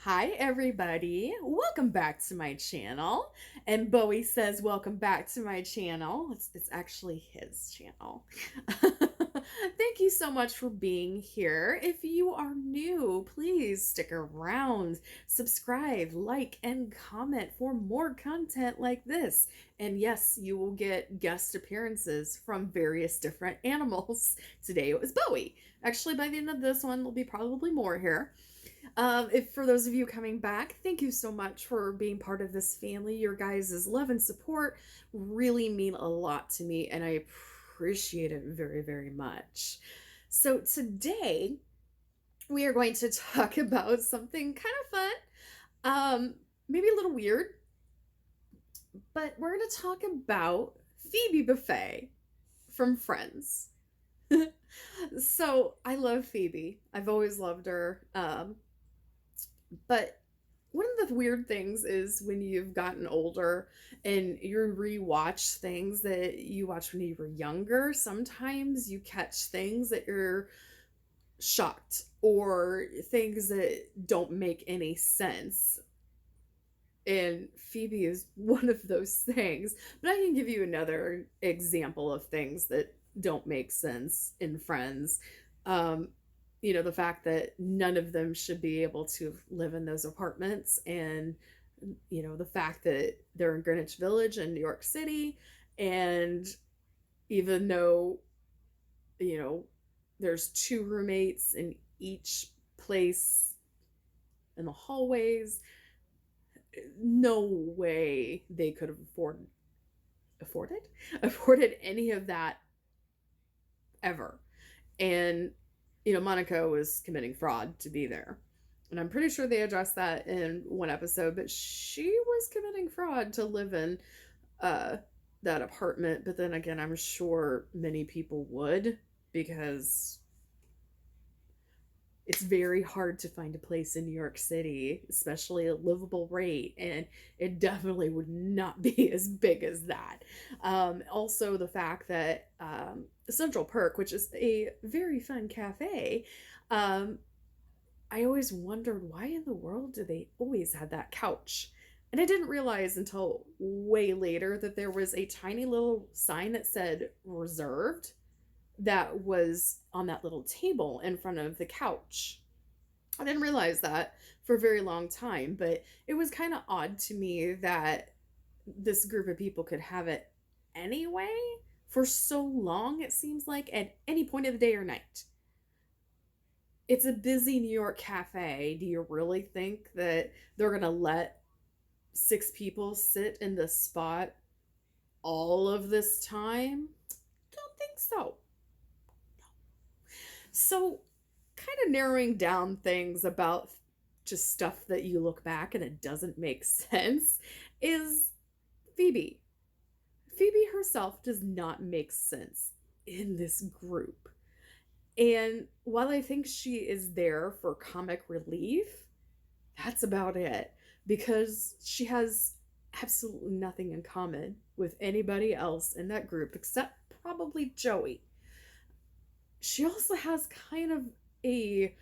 Hi, everybody. Welcome back to my channel. And Bowie says, welcome back to my channel. It's actually his channel. Thank you so much for being here. If you are new, please stick around, subscribe, like, and comment for more content like this. And yes, you will get guest appearances from various different animals. Today it was Bowie. Actually, by the end of this one, there'll be probably more here. If for those of you coming back, thank you so much for being part of this family. Your guys' love and support really mean a lot to me, and I appreciate it very, very much. So today we are going to talk about something kind of fun, maybe a little weird, but we're going to talk about Phoebe Buffay from Friends. So I love Phoebe. I've always loved her. But one of the weird things is when you've gotten older and you rewatch things that you watched when you were younger, sometimes you catch things that you're shocked or things that don't make any sense. And Phoebe is one of those things. But I can give you another example of things that don't make sense in Friends. Um, the fact that none of them should be able to live in those apartments, and, the fact that they're in Greenwich Village in New York City. And even though, you know, there's two roommates in each place in the hallways, no way they could have afforded afforded any of that ever. And Monica was committing fraud to be there, and I'm pretty sure they addressed that in one episode, but she was committing fraud to live in uh that apartment. But then again, I'm sure many people would, because it's very hard to find a place in New York City, especially a livable rate, and it definitely would not be as big as that. Also, the fact that Central Perk, which is a very fun cafe, um, I always wondered, why in the world do they always have that couch? And I didn't realize until way later that there was a tiny little sign that said reserved that was on that little table in front of the couch. I didn't realize that for a very long time, but it was kind of odd to me that this group of people could have it anyway for so long, it seems like, at any point of the day or night. It's a busy New York cafe. Do you really think that they're going to let six people sit in this spot all of this time? Don't think so. So, kind of narrowing down things about just stuff that you look back and it doesn't make sense is Phoebe. Phoebe herself does not make sense in this group. And while I think she is there for comic relief, that's about it, because she has absolutely nothing in common with anybody else in that group except probably Joey. She also has kind of a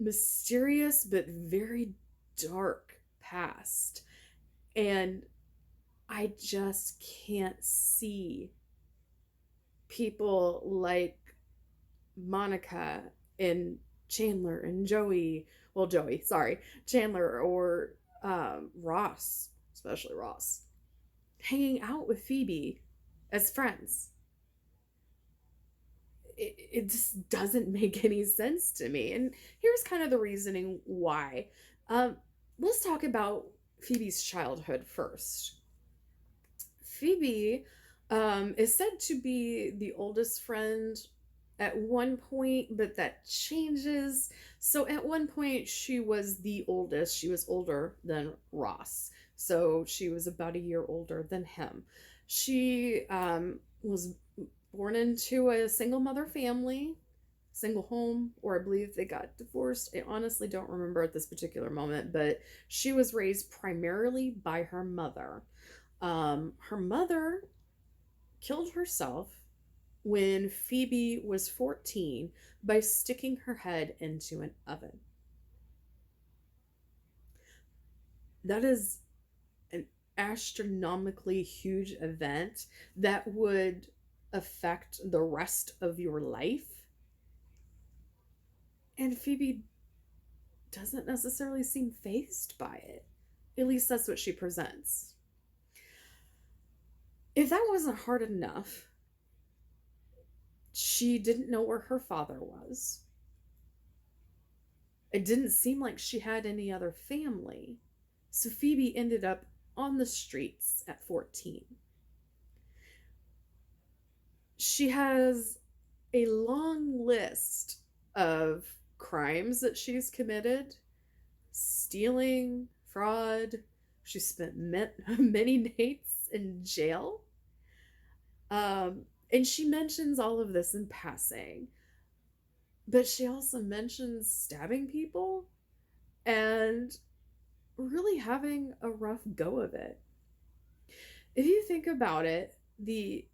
mysterious but very dark past. And I just can't see people like Monica and Chandler and Joey. Well, Joey, sorry, Chandler, or Ross, especially Ross, hanging out with Phoebe as friends. It just doesn't make any sense to me. And here's kind of the reasoning why. Um, let's talk about Phoebe's childhood first. Phoebe is said to be the oldest friend at one point, but that changes. So at one point, she was the oldest. She was older than Ross. So she was about a year older than him. She was born into a single mother family, single home, or I believe they got divorced. I honestly don't remember at this particular moment, but she was raised primarily by her mother. Her mother killed herself when Phoebe was 14 by sticking her head into an oven. That is an astronomically huge event that would affect the rest of your life. And Phoebe doesn't necessarily seem fazed by it. At least that's what she presents. If that wasn't hard enough, she didn't know where her father was. It didn't seem like she had any other family. So Phoebe ended up on the streets at 14. She has a long list of crimes that she's committed: stealing, fraud. She spent many nights in jail. And she mentions all of this in passing, but she also mentions stabbing people and really having a rough go of it. If you think about it, the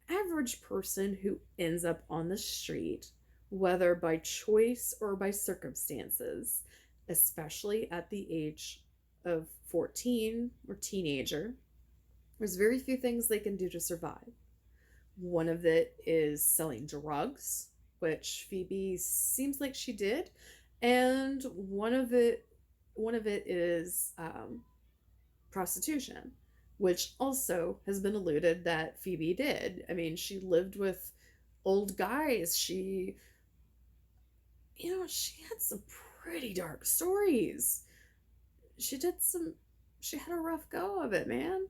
average person who ends up on the street, whether by choice or by circumstances, especially at the age of 14 or teenager, there's very few things they can do to survive. One of it is selling drugs, which Phoebe seems like she did, and one of it is prostitution, which also has been alluded that Phoebe did. I mean, she lived with old guys. She had some pretty dark stories. She did some, she had a rough go of it, man.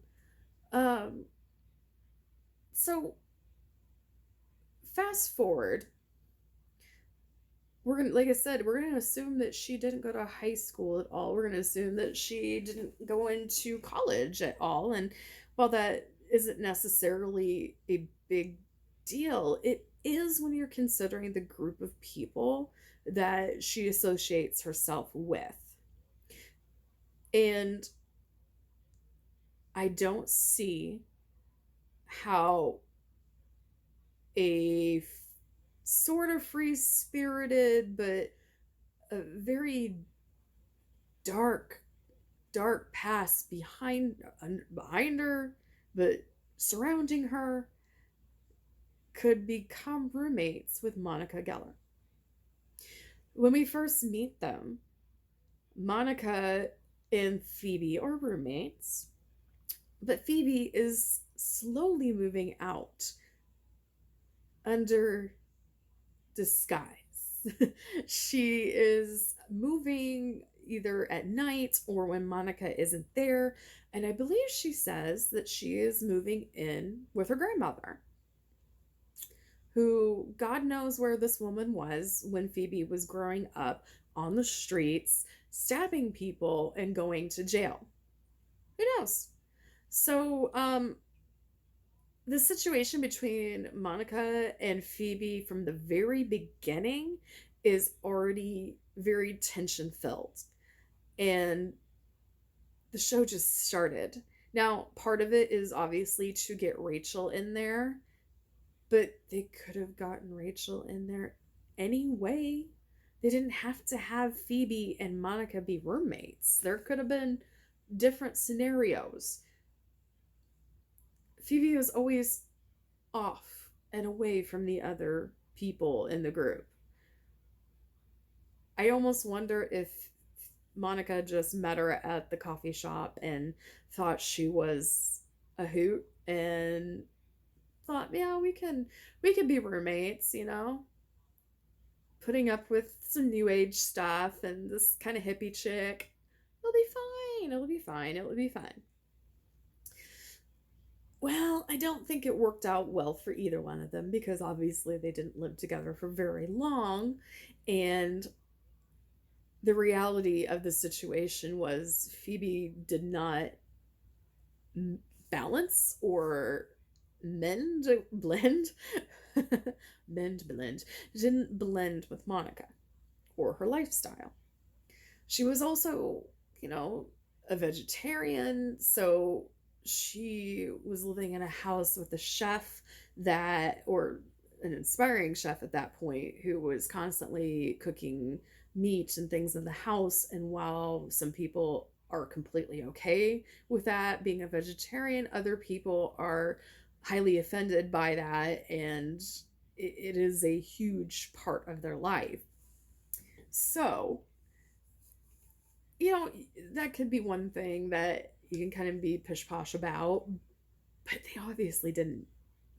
Um, so fast forward, we're gonna, like I said, we're gonna assume that she didn't go to high school at all. We're gonna assume that she didn't go into college at all. And while that isn't necessarily a big deal, it is when you're considering the group of people that she associates herself with. And I don't see how a sort of free spirited but a very dark, dark past behind her, but surrounding her, could become roommates with Monica Geller. When we first meet them, Monica and Phoebe are roommates, but Phoebe is slowly moving out under disguise. She is moving either at night or when Monica isn't there. And I believe she says that she is moving in with her grandmother, who God knows where this woman was when Phoebe was growing up on the streets, stabbing people and going to jail. Who knows? So, the situation between Monica and Phoebe from the very beginning is already very tension filled. And the show just started. Now, part of it is obviously to get Rachel in there, but they could have gotten Rachel in there anyway. They didn't have to have Phoebe and Monica be roommates. There could have been different scenarios. Phoebe was always off and away from the other people in the group. I almost wonder if Monica just met her at the coffee shop and thought she was a hoot and thought, yeah, we can be roommates, putting up with some new age stuff and this kind of hippie chick. It'll be fine. It'll be fine. It'll be fine. Well, I don't think it worked out well for either one of them because obviously they didn't live together for very long. And the reality of the situation was Phoebe did not balance or blend, blend, didn't blend with Monica or her lifestyle. She was also, a vegetarian, so she was living in a house with a chef or an inspiring chef at that point, who was constantly cooking meat and things in the house. And while some people are completely okay with that, being a vegetarian. Other people are highly offended by that, and it is a huge part of their life. So, you know, that could be one thing that you can kind of be pish posh about, but they obviously didn't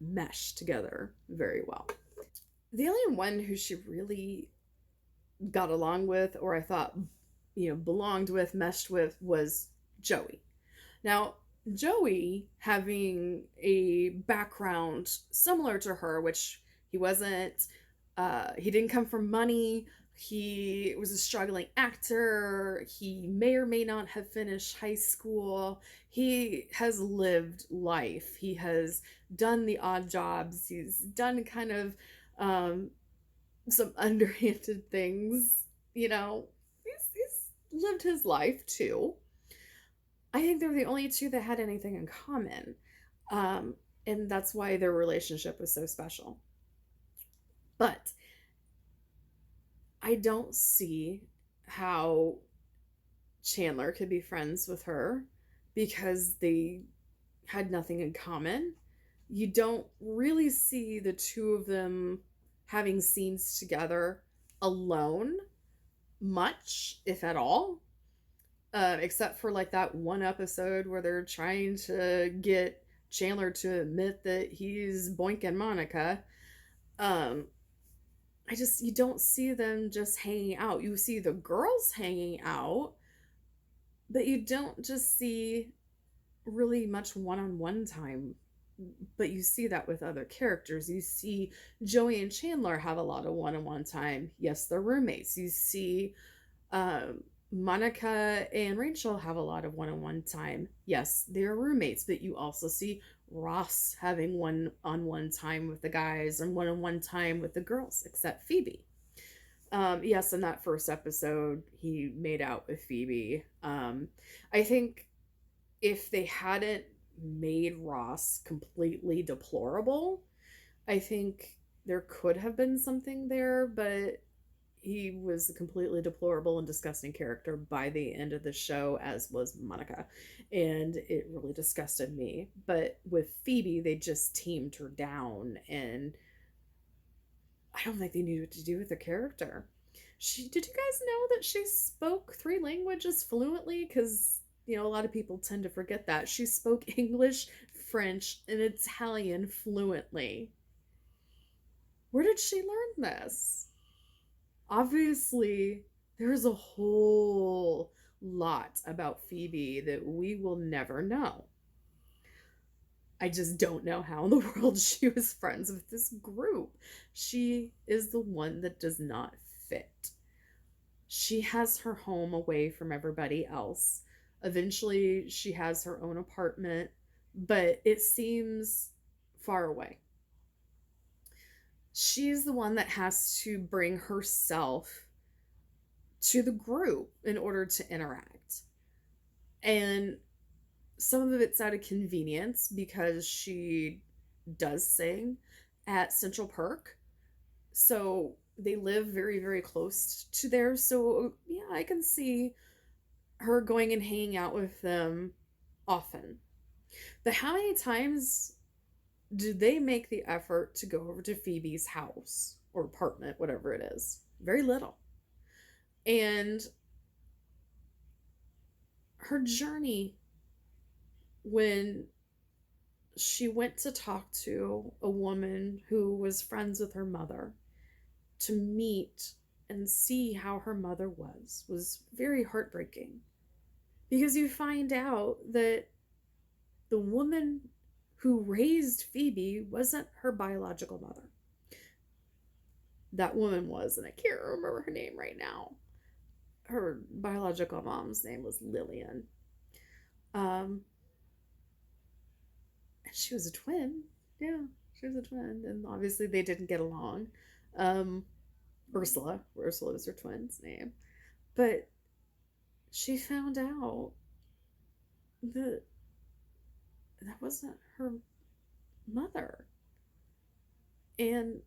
mesh together very well. The only one who she really got along with, or I thought, belonged with, meshed with, was Joey. Now, Joey, having a background similar to her, which he wasn't, he didn't come from money. He was a struggling actor. He may or may not have finished high school. He has lived life. He has done the odd jobs. He's done kind of um, some underhanded things. He's lived his life too. I think they're the only two that had anything in common. Um, and that's why their relationship was so special. But I don't see how Chandler could be friends with her because they had nothing in common. You don't really see the two of them having scenes together alone much, if at all. Except for like that one episode where they're trying to get Chandler to admit that he's boinking Monica. Um, you don't see them just hanging out. You see the girls hanging out, but you don't just see really much one on one time. But you see that with other characters. You see Joey and Chandler have a lot of one on one time. Yes, they're roommates. You see um, Monica and Rachel have a lot of one on one time. Yes, they're roommates, but you also see Ross having one on one time with the guys and one on one time with the girls, except Phoebe. Yes, in that first episode, he made out with Phoebe. I think if they hadn't made Ross completely deplorable, I think there could have been something there, but he was a completely deplorable and disgusting character by the end of the show, as was Monica. And it really disgusted me. But with Phoebe, they just teamed her down, and I don't think they knew what to do with the character. Did you guys know that she spoke three languages fluently? Because, a lot of people tend to forget that. She spoke English, French, and Italian fluently. Where did she learn this? Obviously, there's a whole lot about Phoebe that we will never know. I just don't know how in the world she was friends with this group. She is the one that does not fit. She has her home away from everybody else. Eventually, she has her own apartment, but it seems far away. She's the one that has to bring herself to the group in order to interact. And some of it's out of convenience because she does sing at Central Perk. So they live very, very close to there. So, yeah, I can see her going and hanging out with them often. But how many times do they make the effort to go over to Phoebe's house or apartment, whatever it is? Very little. And her journey when she went to talk to a woman who was friends with her mother to meet and see how her mother was very heartbreaking, because you find out that the woman who raised Phoebe wasn't her biological mother. That woman was, and I can't remember her name right now. Her biological mom's name was Lillian. Um, she was a twin. Yeah, she was a twin, and obviously they didn't get along. Um, Ursula was her twin's name, but she found out that that wasn't her mother, and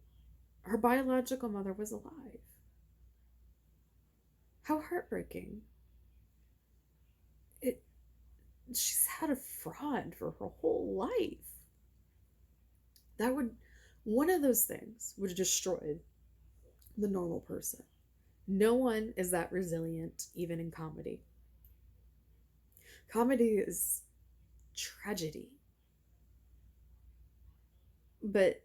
her biological mother was alive. How heartbreaking! she's had a fraud for her whole life. That would, one of those things would destroy the normal person. No one is that resilient, even in comedy. Comedy is tragedy. But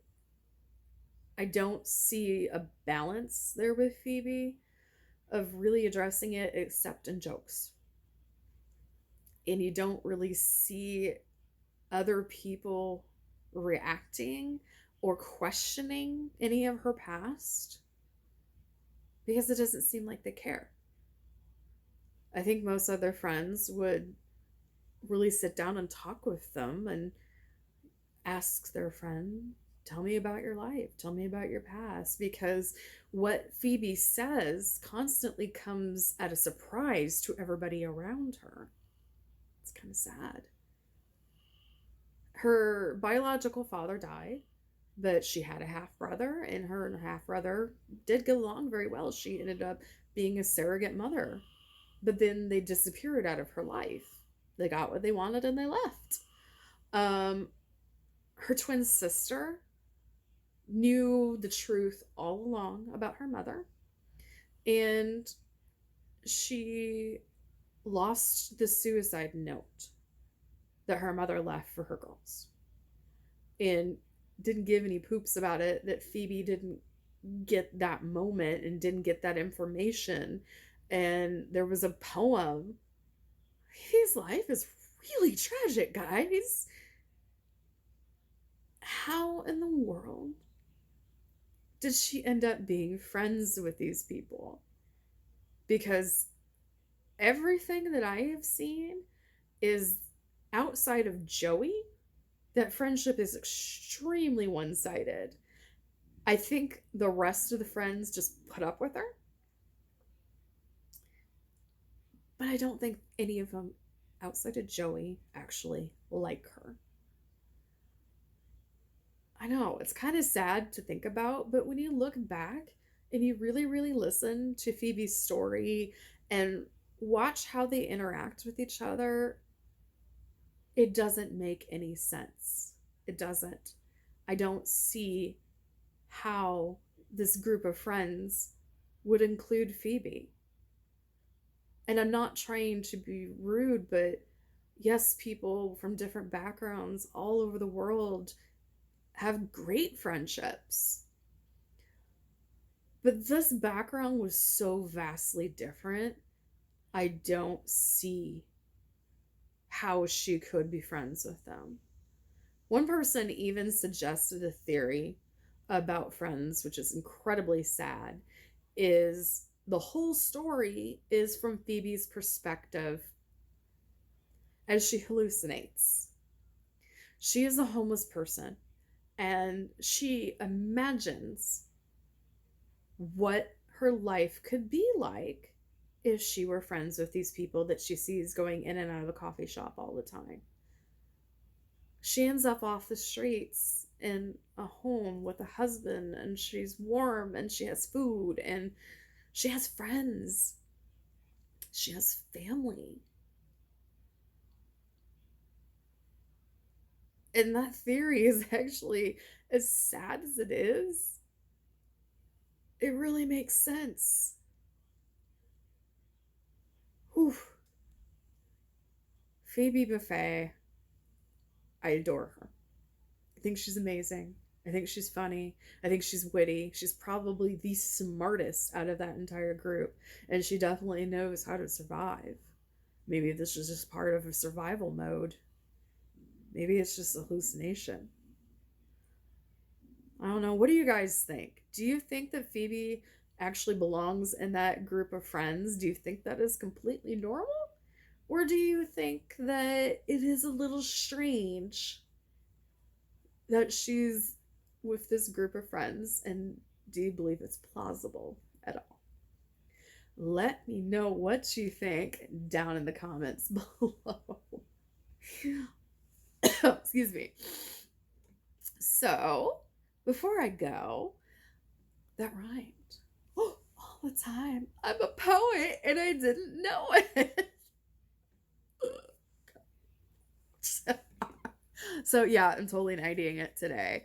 I don't see a balance there with Phoebe of really addressing it except in jokes. And you don't really see other people reacting or questioning any of her past because it doesn't seem like they care. I think most other friends would really sit down and talk with them and ask their friend, tell me about your life, tell me about your past, because what Phoebe says constantly comes at a surprise to everybody around her. It's kind of sad. Her biological father died, but she had a half brother, and her and her half brother did get along very well. She ended up being a surrogate mother, but then they disappeared out of her life. They got what they wanted and they left. Um, Her twin sister knew the truth all along about her mother, and she lost the suicide note that her mother left for her girls and didn't give any poops about it, that Phoebe didn't get that moment and didn't get that information. And there was a poem. Phoebe's life is really tragic, guys. How in the world did she end up being friends with these people? Because everything that I have seen is outside of Joey, that friendship is extremely one sided. I think the rest of the friends just put up with her, but I don't think any of them outside of Joey actually like her. I know, it's kind of sad to think about, but when you look back and you really, really listen to Phoebe's story and watch how they interact with each other, it doesn't make any sense. It doesn't. I don't see how this group of friends would include Phoebe. And I'm not trying to be rude, but yes, people from different backgrounds all over the world have great friendships. But this background was so vastly different. I don't see how she could be friends with them. One person even suggested a theory about friends, which is incredibly sad, is the whole story is from Phoebe's perspective as she hallucinates. She is a homeless person and she imagines what her life could be like if she were friends with these people that she sees going in and out of the coffee shop all the time. She ends up off the streets in a home with a husband, and she's warm and she has food and she has friends. She has family. And that theory is actually, as sad as it is, it really makes sense. Whew. Phoebe Buffay, I adore her. I think she's amazing. I think she's funny. I think she's witty. She's probably the smartest out of that entire group. And she definitely knows how to survive. Maybe this is just part of a survival mode. Maybe it's just a hallucination. I don't know. What do you guys think? Do you think that Phoebe actually belongs in that group of friends? Do you think that is completely normal? Or do you think that it is a little strange that she's with this group of friends? And do you believe it's plausible at all? Let me know what you think down in the comments below. Excuse me. So, before I go, that rhymed. Oh, all the time. I'm a poet and I didn't know it. So yeah, I'm totally 90ing it today.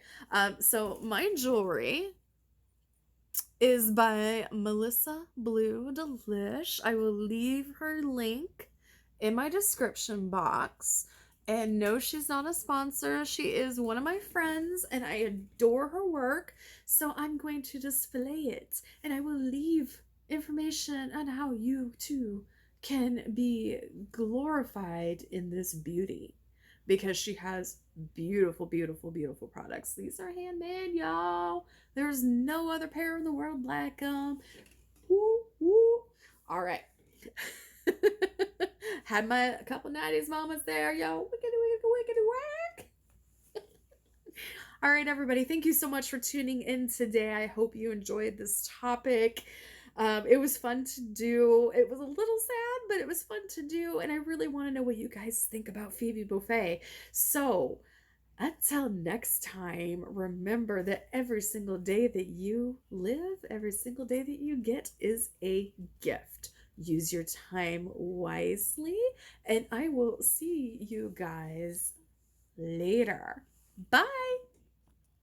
So my jewelry is by Melissa Blue Delish. I will leave her link in my description box. And no, she's not a sponsor. She is one of my friends, and I adore her work. So I'm going to display it, and I will leave information on how you too can be glorified in this beauty because she has beautiful, beautiful, beautiful products. These are handmade, y'all. There's no other pair in the world like them. Woo, woo. All right. Had my couple 90s moments there, yo. Wickedy, wickedy, wickedy, whack. All right, everybody. Thank you so much for tuning in today. I hope you enjoyed this topic. It was fun to do. It was a little sad, but it was fun to do. And I really want to know what you guys think about Phoebe Buffay. So, until next time, remember that every single day that you live, every single day that you get is a gift. Use your time wisely, and I will see you guys later. Bye.